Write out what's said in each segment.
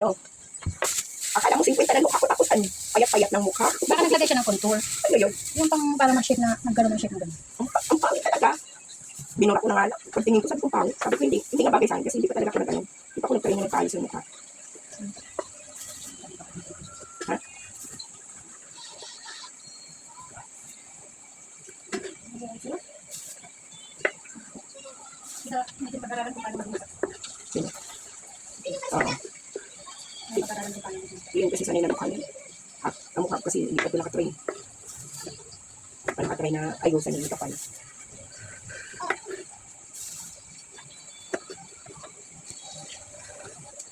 Oh, akala mo 50 na mukha ko tapos ano, payat-payat ng mukha. Baka naglagay siya ng contour. Ano yun? Yung pang para mag-shape na, nagkaroon ng shape na gano'n. Ang pangit talaga. Binura ko na nga lang. Pagtingin ko sabi kong pangit. Sabi ko hindi nga bagay sa akin kasi hindi ko talaga ako na ganun. Hindi pa ako nagkaroon ng payos ng mukha. Ha? Hindi pag-aralan kung paano mag-usap. Sino? Oo. Hindi pag-aralan kung paano mag-usap. Yun kasi sanay na mukha niya. Ang mukha ko kasi hindi pa ito nakatry. Nakatry na ayusan yung kapal.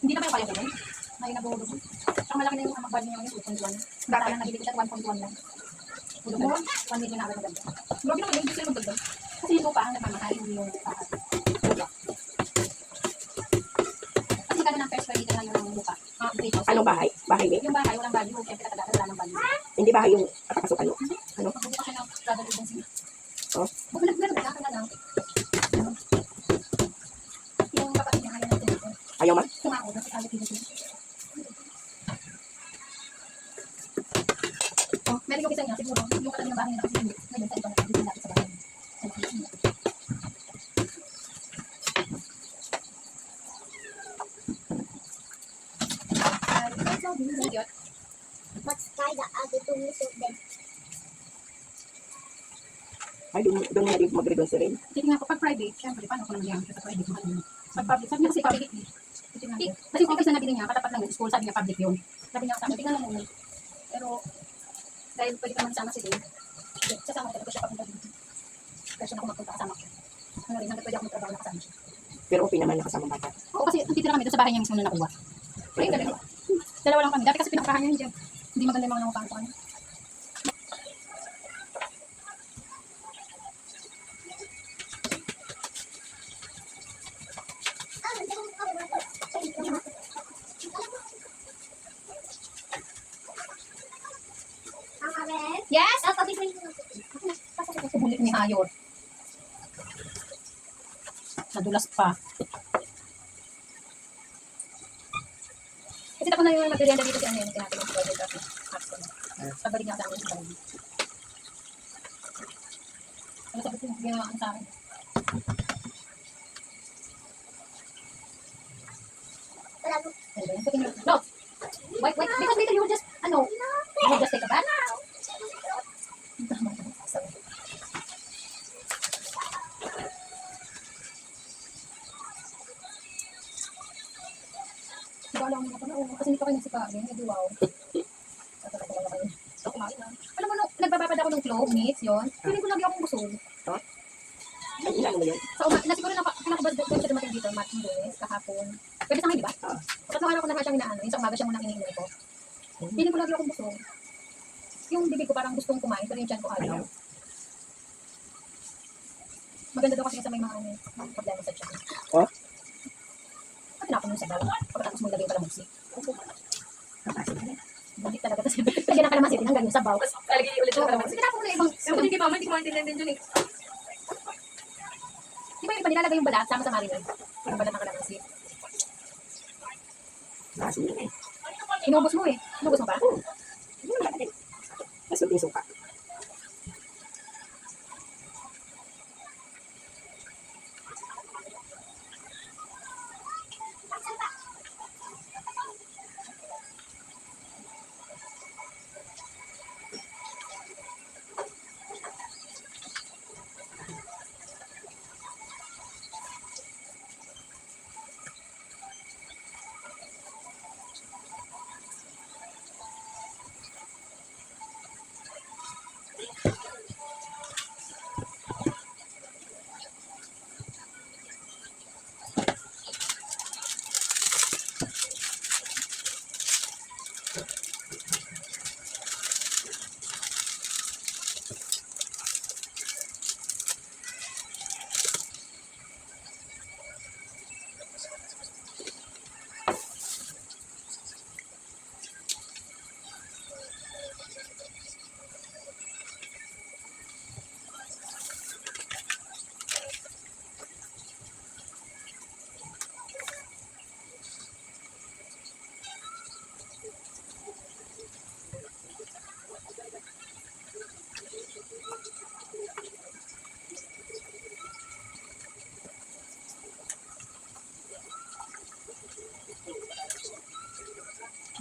Hindi na kayo kaya gawin. May nabuhulog. Ang malaki na yung amag niya ngayon, 2.1. Bata lang nabili ko siya, 1.1 lang. Hulog na. 1 million na agad na ganda. Grabe naman yun, gusto yung magdagdag. Kasi yung lupa ang nagmamahal, hindi yung pahat. Kasi kano ng first square meter na yung lupa. 3,000. Anong bahay? Bahay din? Yung bahay, walang value. Siyempre katagatan, wala ng value. Hindi bahay yung nakapasukan mo? Ano? Magbubuka siya ng travel agency. Oh? Meron na, kaya lang. Yung kapatid niya, ayaw natin ito. Ayaw man? Kumako, nasa kalit dito. Oh, meron yung isa niya, siguro, yung katabi ng bahay nila kasi hindi. Ngayon, sa ibang dito natin sa bahay. Sa bahay niya. Idiot. Let's try the other two miso then. Ay, doon na din mag-redon si Ren. Titingnan ko, pag private, syempre, paano ko naman yan sa private? Pag public, sabi niya kasi public. Kasi yung office na nabili niya, katapat lang yung school, sabi niya public yun. Sabi niya, sabi, tingnan mo muna. Pero, dahil pwede ka naman sama si Dave, sasama ko talaga siya papunta dito. Kaya siya na ako magpunta, kasama ko. Ano rin, hanggang pwede ako magtrabaho, nakasama siya. Pero okay naman nakasamang bata. Oo, kasi ang titira kami doon sa bahay niya mismo na nakuha. Ayun, dalawa lang kami. Dati kasi pinapakahan niya dyan. Hindi maganda yung mga nangupahan sa kanya. Yes? Bulit ni Ayor. Nadulas pa. Kasi tapos na yung material dito si ano yun, tinatanong sa budget kasi. Pabalik niya sa akin sa budget. Ano sabi ko, ginawa ka sa akin. No! Wait, because later you will just, you will just take a bath. Diba alam mo na kasi hindi pa kayo nagsikain, hindi wow. Alam mo, nagbababad ako ng clove mix, yun. Feeling ko lagi akong busog. Ay, ilan mo yun? Sa na siguro nakabas doon siya dumating dito, March Lunes, kahapon. Pwede sa akin, di ba? Tatlong araw ko na siyang inaano, yung sa umaga siya muna iniinom ko. Feeling ko lagi akong busog. Yung bibig ko parang gustong kumain, pero yung tiyan ko ayaw. Maganda daw kasi sa may mga problema sa tiyan. Oh? At tinapon yung sabaw. Pagkatapos mo ilagay yung kalamansi. Balik talaga. Tapos lagyan ng kalamansi, tinanggal yung sabaw. Tapos lalagay ulit yung kalamansi. Tinapon mo na ibang... Yung hindi pa, hindi ko maintindihan din dyan eh. Di ba yung iba nilalagay yung balat sama sa marinade? Yung balat ng kalamansi. Nakasin yun eh. Inubos mo eh. Inubos mo pa? Nasod yung suka.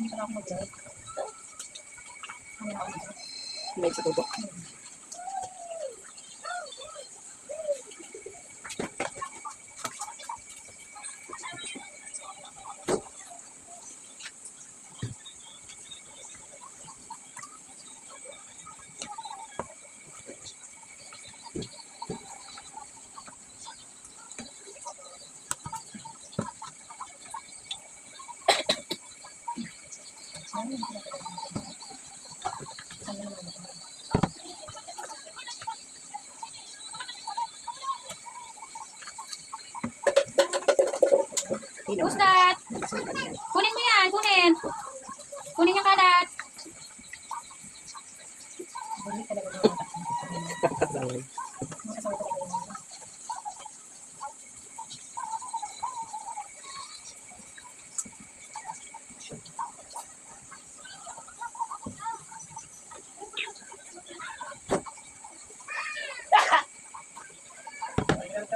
Hindi pala ako mag-joy. Ano na ako mag-joy? May sa tubo. Who's that? Kunin mo yan, kunin. Kunin yung kalat.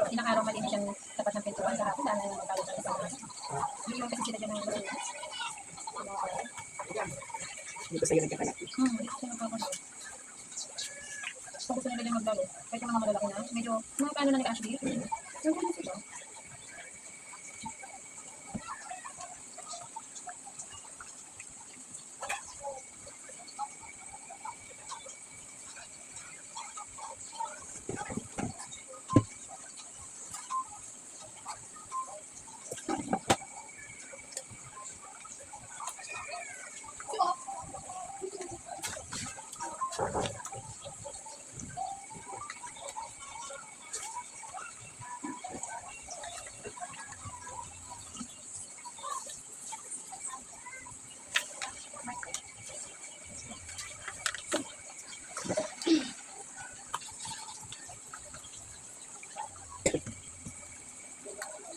Ilang araw malinis yung tapat ng pintuan kahapon dahil na nagkakalit sa isang araw. Hindi yung kasi sila dyan ng Hindi ko sa'yo nagkakalat. hindi kasi nagkakalit. Kung gusto nila din maglalo, kahit yung mga malalaki na, medyo, mga paano na ni Ashley, yung gusto sila.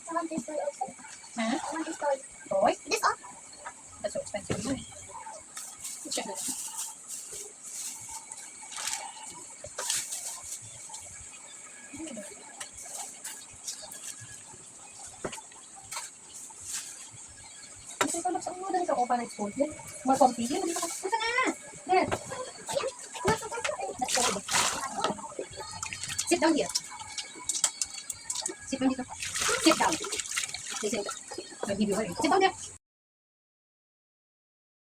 I want this toy also. Ha? I want this toy. Toy? This oh. That's so expensive. Check that. Kasi ito lang sa ulo dahil sa open export din. More complete. Hindi pa kasi. Basta na! There. Let's go. Sit down here. Sit down dito. Sit down. Listen. I'll give you a Sit down there.